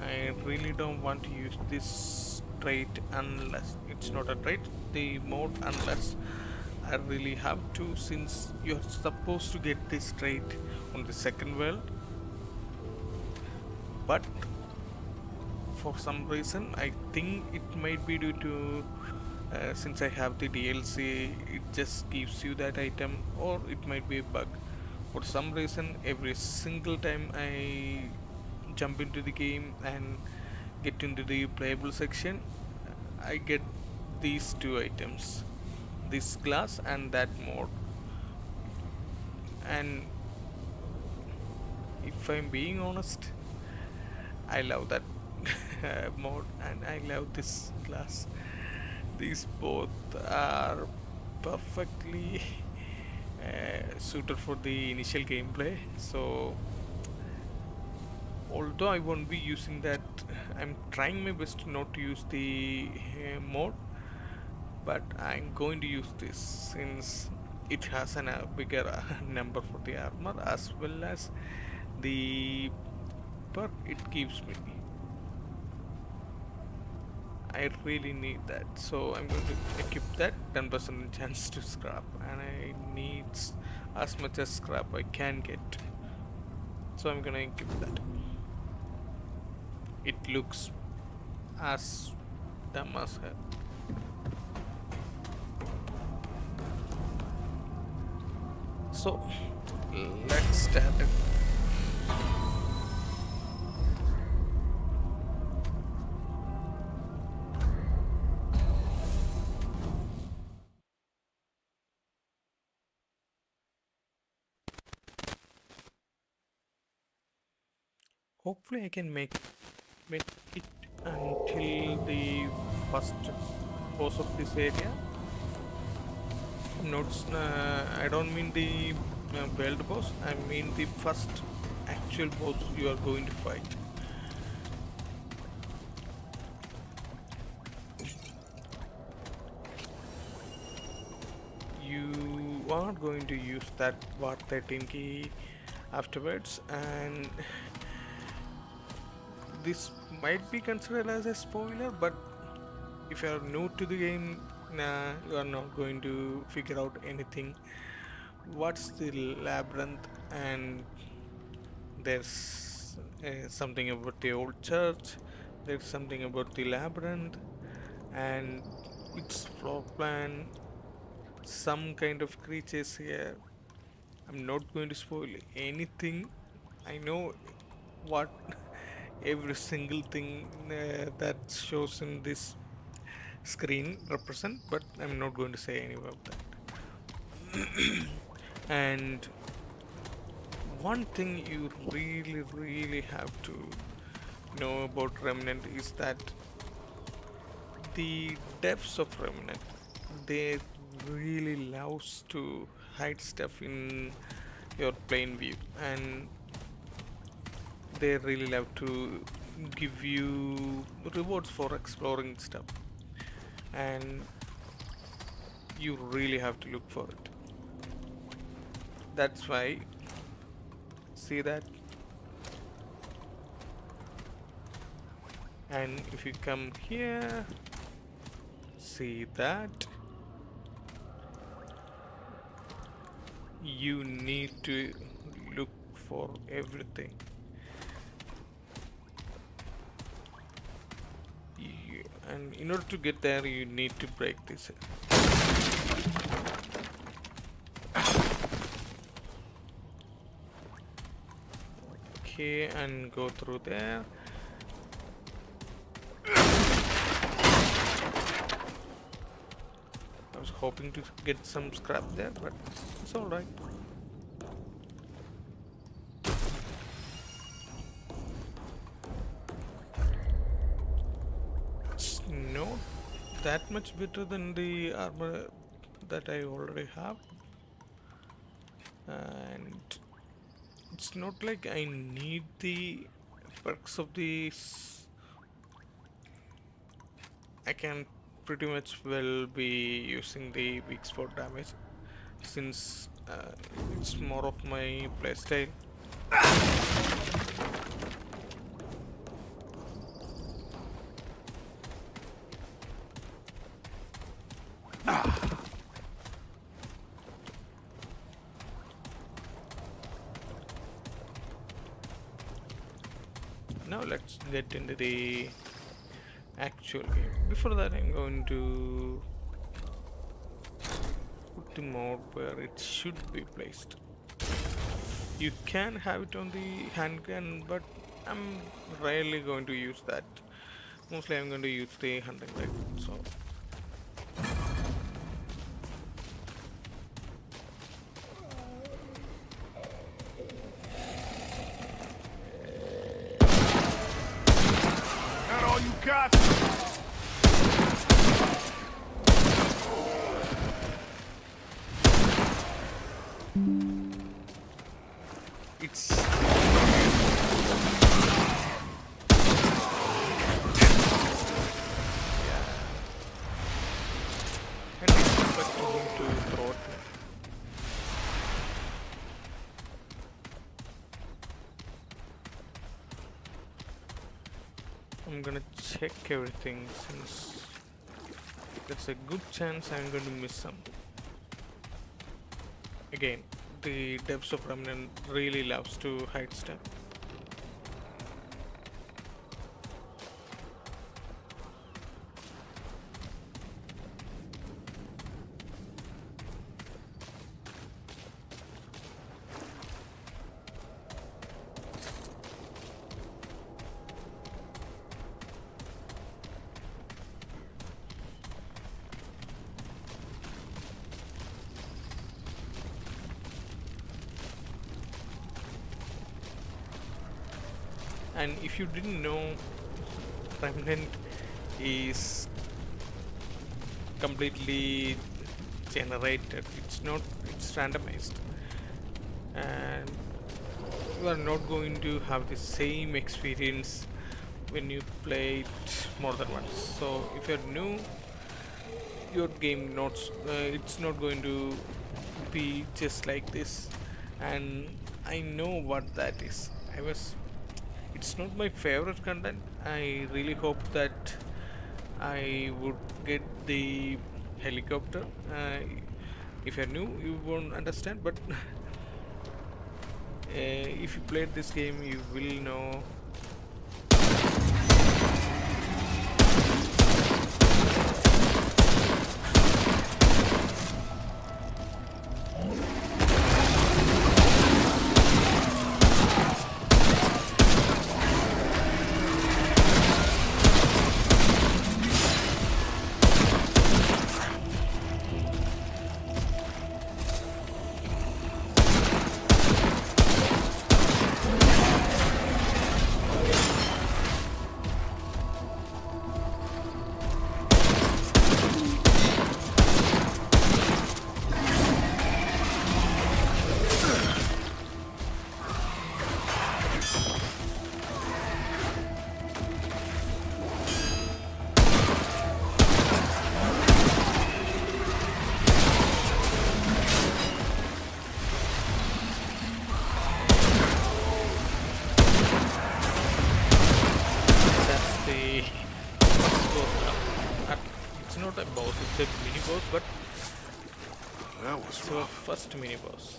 I really don't want to use this trait unless it's not a trait, the mode, unless I really have to, since you're supposed to get this trait on the second world. But for some reason, I think it might be due to since I have the DLC, it just gives you that item, or it might be a bug. For some reason, every single time I jump into the game and get into the playable section, I get these two items, this glass and that mode. And if I'm being honest, I love that mode and I love this glass. These both are perfectly suited for the initial gameplay. So although I won't be using that, I'm trying my best not to use the mode, but I'm going to use this since it has a bigger number for the armor as well as the perk it gives me. I really need that, so I'm going to equip that. 10% chance to scrap, and I need as much as scrap I can get, so I'm gonna equip that. It looks as dumb as hell. So let's start it. Hopefully I can make it until the first boss of this area. Not, I don't mean the world boss. I mean the first actual boss you are going to fight. You are going to use that War 13 key afterwards, and this might be considered as a spoiler, but if you are new to the game, you are not going to figure out anything. What's the labyrinth? And there's something about the old church, there's something about the labyrinth and its floor plan, some kind of creatures here. I'm not going to spoil anything. I know what every single thing that shows in this screen represent, but I'm not going to say any of that. And one thing you really have to know about Remnant is that the devs of Remnant, they really loves to hide stuff in your plain view, and they really love to give you rewards for exploring stuff, and you really have to look for it. That's why, see that, and if you come here, see that, you need to look for everything. And in order to get there, you need to break this. Okay, and go through there. I was hoping to get some scrap there, but it's alright. It's not that much better than the armor that I already have. And it's not like I need the perks of these. I can pretty much well be using the weak spot damage since it's more of my playstyle. Now let's get into the actual game. Before that, I'm going to put the mod where it should be placed. You can have it on the handgun, but I'm rarely going to use that. Mostly I'm going to use the hunting rifle, so Not all you got! it's and it's expecting him to throw it. I'm gonna check everything since there's a good chance I'm going to miss some. Again, the devs of Remnant really loves to hide stuff. And if you didn't know, Remnant is completely generated. It's randomized, and you are not going to have the same experience when you play it more than once. So if you're new, your game it's not going to be just like this, and I know what that is. It's not my favorite content. I really hope that I would get the helicopter. If you're new, you won't understand, but if you played this game, you will know. It's not a boss, it's a mini boss, but That was it's our rough. first mini boss.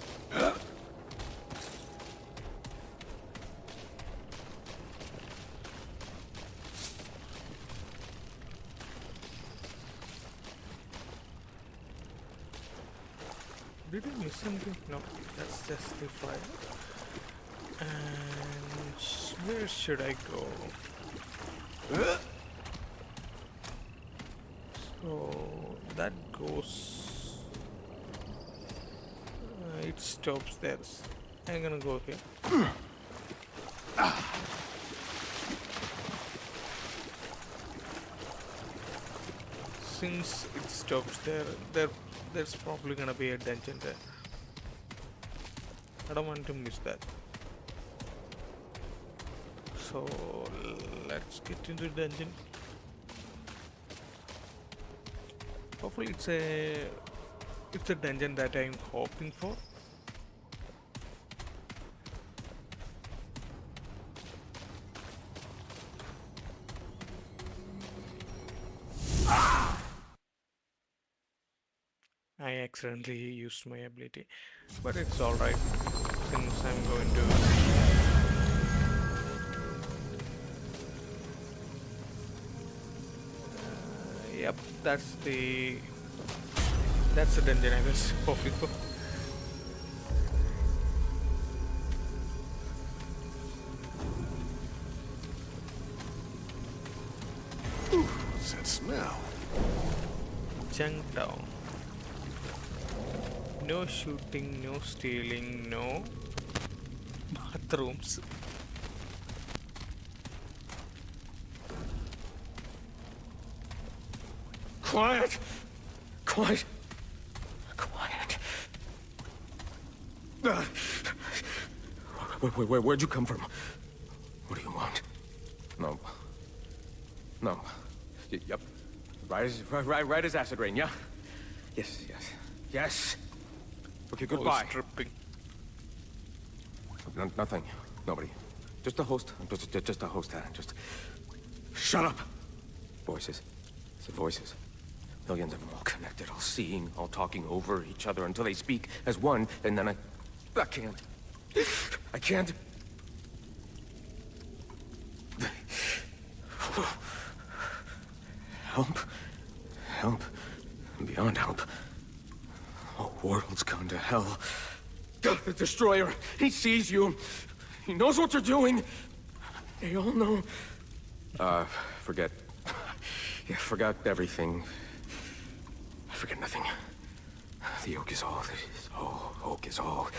Did I miss something? No, that's just the fire. And where should I go? So that goes. It stops there. I'm gonna go here. Since it stops there's probably gonna be a dungeon there. I don't want to miss that. So let's get into the dungeon. Hopefully it's a dungeon that I'm hoping for. I accidentally used my ability, but it's alright since I'm going to. Yep, that's the dungeon I was hoping for. What's that smell? Junk down. No shooting, no stealing, no bathrooms. Quiet! Quiet! Quiet! Where'd you come from? What do you want? No. No. Yep. Right as acid rain, yeah? Yes. Yes! Okay, goodbye. Oh, stripping. Nothing. Nobody. Just a host. Just a host. Just... Shut up! Voices. It's the voices. Millions of them all connected, all seeing, all talking over each other until they speak as one, and then I can't. I can't. Help. Help. Beyond help. Whole world's gone to hell. The Destroyer, he sees you. He knows what you're doing. They all know. Forget. Yeah, forgot everything. I forget nothing. The Oak is all. Oak is all.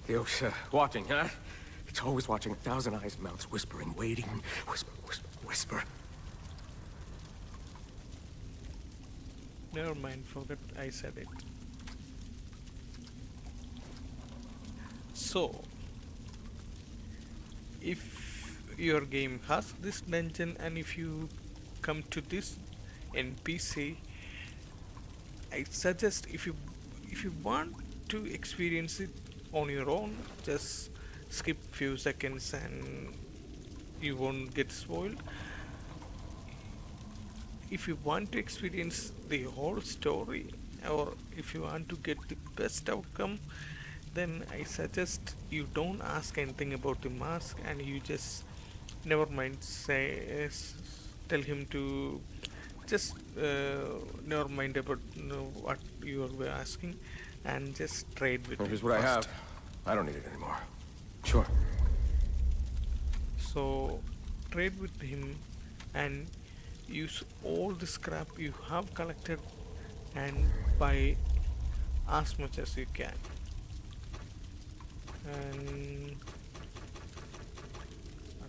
The Oak's watching, huh? It's always watching, 1,000 eyes and mouths whispering, waiting. Whisper, whisper, whisper. Never mind, forget I said it. So, if your game has this dungeon and if you come to this NPC, I suggest if you want to experience it on your own, just skip few seconds and you won't get spoiled. If you want to experience the whole story, or if you want to get the best outcome, then I suggest you don't ask anything about the mask and you just never mind, tell him to just never mind about what you were asking and just trade with Well, him here's what I have. first. I don't need it anymore. Sure. So trade with him and use all the scrap you have collected and buy as much as you can. And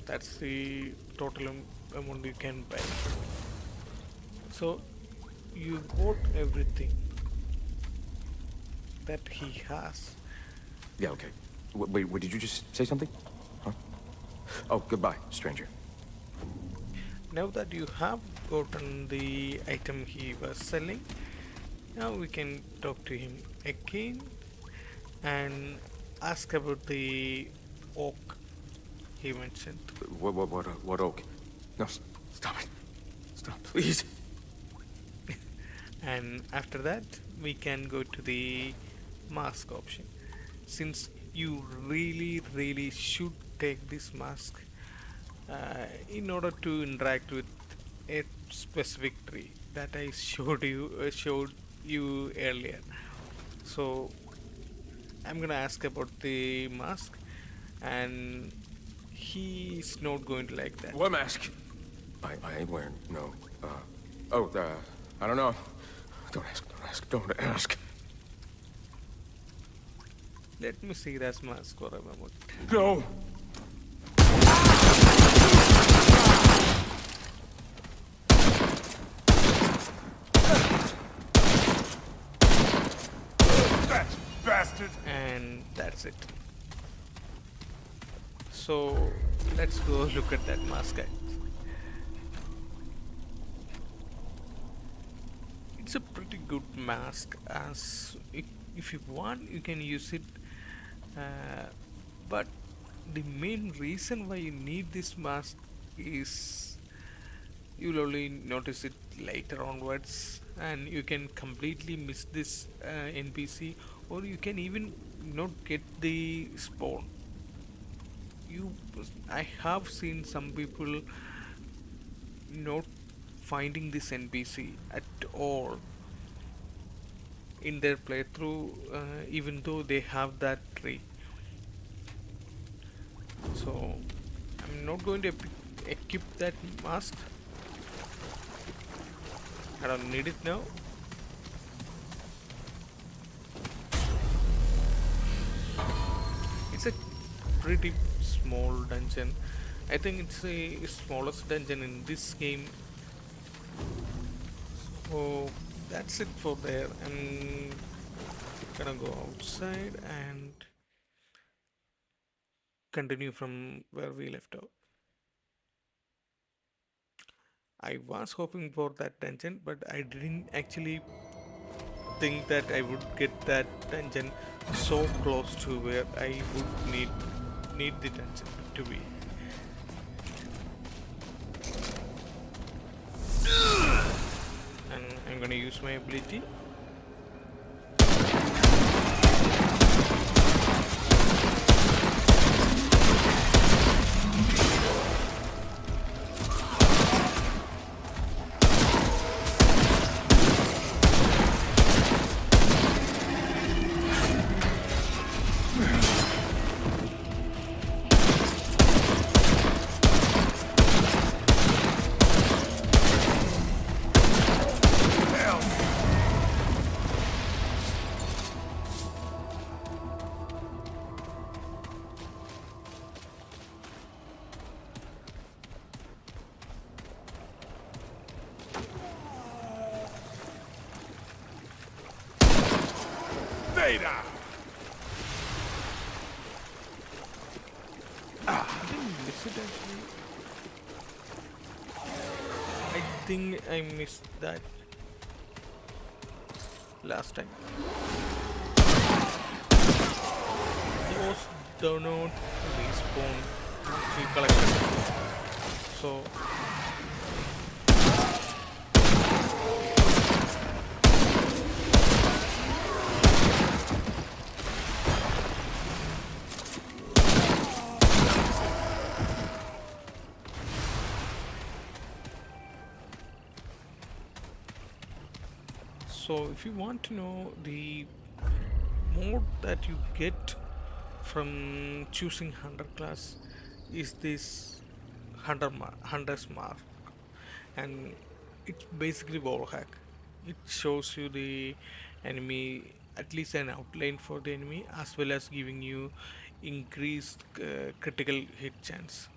that's the total amount you can buy. So you bought everything that he has. Yeah, okay. Wait, did you just say something? Huh? Oh, goodbye, stranger. Now that you have gotten the item he was selling, now we can talk to him again and ask about the oak he mentioned. What oak? No, stop it. Stop, please. And after that, we can go to the mask option. Since you really should take this mask in order to interact with a specific tree that I showed you earlier. So I'm gonna ask about the mask, and he's not going to like that. What mask? I ain't wearing no. I don't know. Don't ask. Let me see that mask for a moment. No. That bastard! And that's it. So let's go look at that mask, guys. It's a pretty good mask, as if you want you can use it, but the main reason why you need this mask is you'll only notice it later onwards and you can completely miss this NPC, or you can even not get the spawn. I have seen some people not finding this NPC at all in their playthrough, even though they have that tree. So I'm not going to equip that mask. I don't need it now. It's a pretty small dungeon. I think it's the smallest dungeon in this game. So that's it for there. I'm gonna go outside and continue from where we left out. I was hoping for that dungeon, but I didn't actually think that I would get that dungeon so close to where I would need the dungeon to be. And I'm gonna use my ability. later! I didn't miss it actually. I think I missed that last time. Those do not respawn once you collect them. So if you want to know the mode that you get from choosing hunter class is this hunter's mark, and it's basically wall hack. It shows you the enemy, at least an outline for the enemy, as well as giving you increased critical hit chance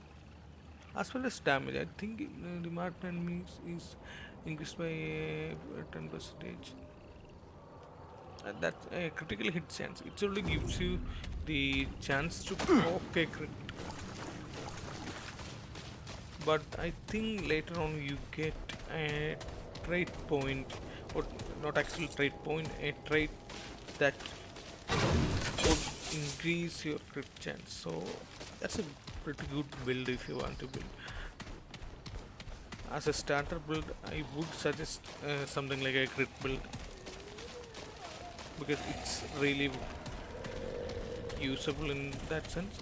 as well as damage. I think the marked enemies is increased by 10 percentage. That critical hit chance, it only gives you the chance to proc a crit, but I think later on you get a trait point, or not actual trait point, a trait that would increase your crit chance. So that's a pretty good build if you want to build. As a starter build, I would suggest something like a crit build, because it's really usable in that sense.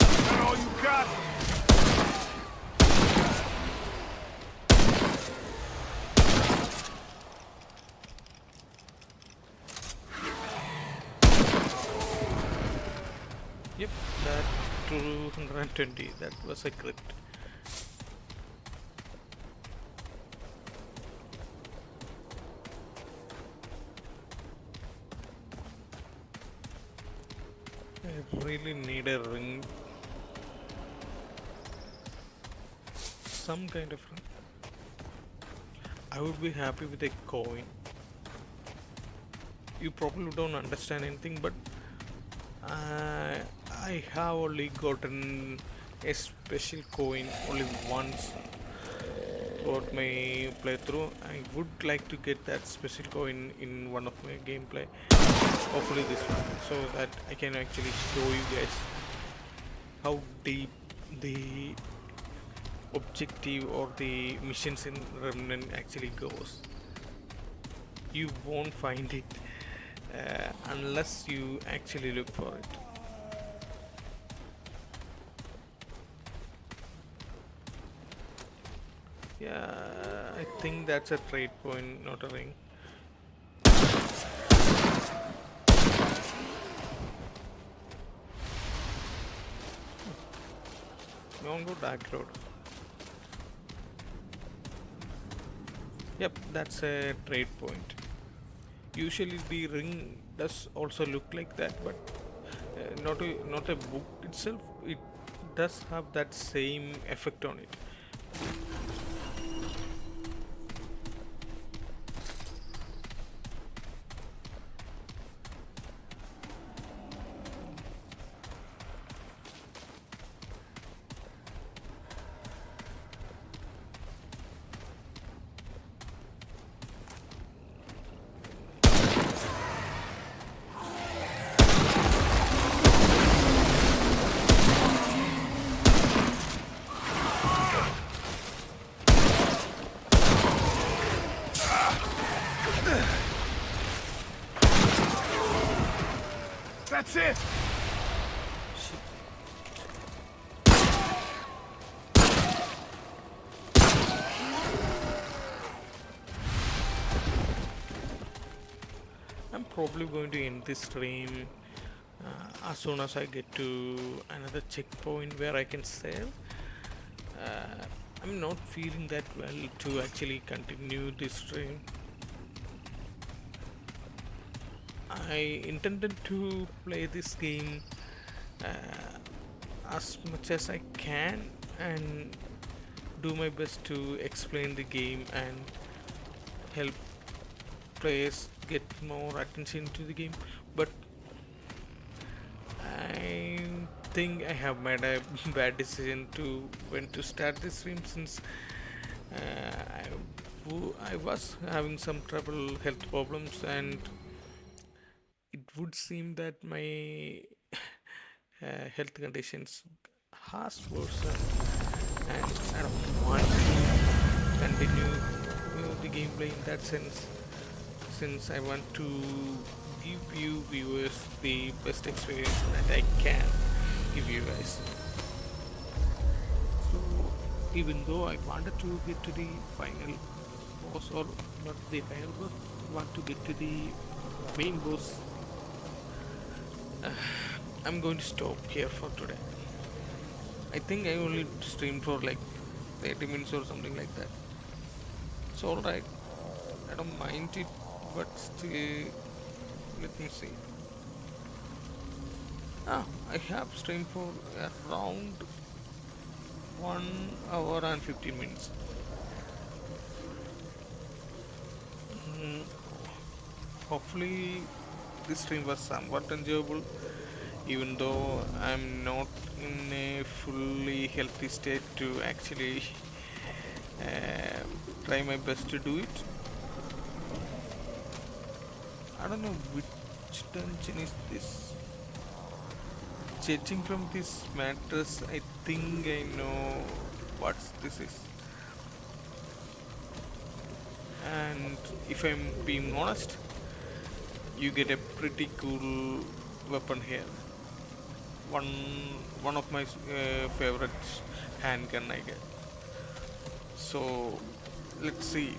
Is that all you got? Yep, that 220, that was a crit. I really need a ring. Some kind of ring. I would be happy with a coin. You probably don't understand anything, but I have only gotten a special coin only once throughout my playthrough. I would like to get that special coin in one of my gameplay, hopefully this one, so that I can actually show you guys how deep the objective or the missions in Remnant actually goes. You won't find it unless you actually look for it. Yeah, I think that's a trade point, not a ring. Don't go dark road. Yep, that's a trade point. Usually the ring does also look like that, but not a book itself. It does have that same effect on it. That's it! I'm probably going to end this stream as soon as I get to another checkpoint where I can save. I'm not feeling that well to actually continue this stream. I intended to play this game as much as I can and do my best to explain the game and help players get more attention to the game, but I think I have made a bad decision to when to start this stream, since I was having some trouble health problems, and it would seem that my health conditions has worsened, and I don't want to continue the gameplay in that sense, since I want to give you viewers the best experience that I can give you guys. So even though I wanted to get to the final boss, or not the final boss, want to get to the main boss, I'm going to stop here for today. I think I only streamed for like 30 minutes or something like that. It's alright, I don't mind it, but still, let me see. I have streamed for around 1 hour and 15 minutes. Mm, Hopefully this stream was somewhat enjoyable, even though I'm not in a fully healthy state to actually try my best to do it. I don't know which dungeon is this. Judging from this mattress, I think I know what this is. And if I'm being honest, you get a pretty cool weapon here. One one of my favorite handgun I get. So let's see.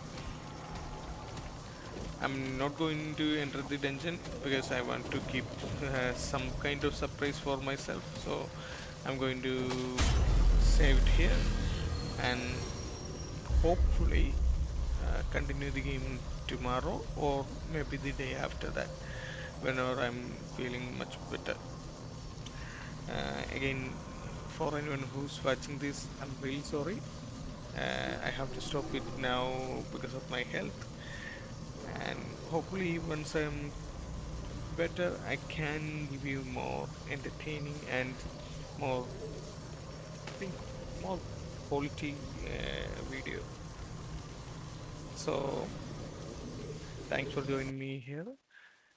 I'm not going to enter the dungeon because I want to keep some kind of surprise for myself. So I'm going to save it here and hopefully continue the game tomorrow, or maybe the day after that, whenever I'm feeling much better. Again, for anyone who's watching this, I'm really sorry. I have to stop it now because of my health, and hopefully once I'm better I can give you more entertaining and more, I think, more quality video. So thanks for joining me here,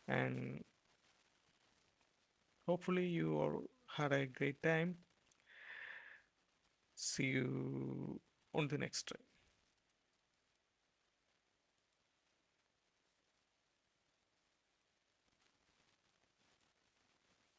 and hopefully you all had a great time. See you on the next stream.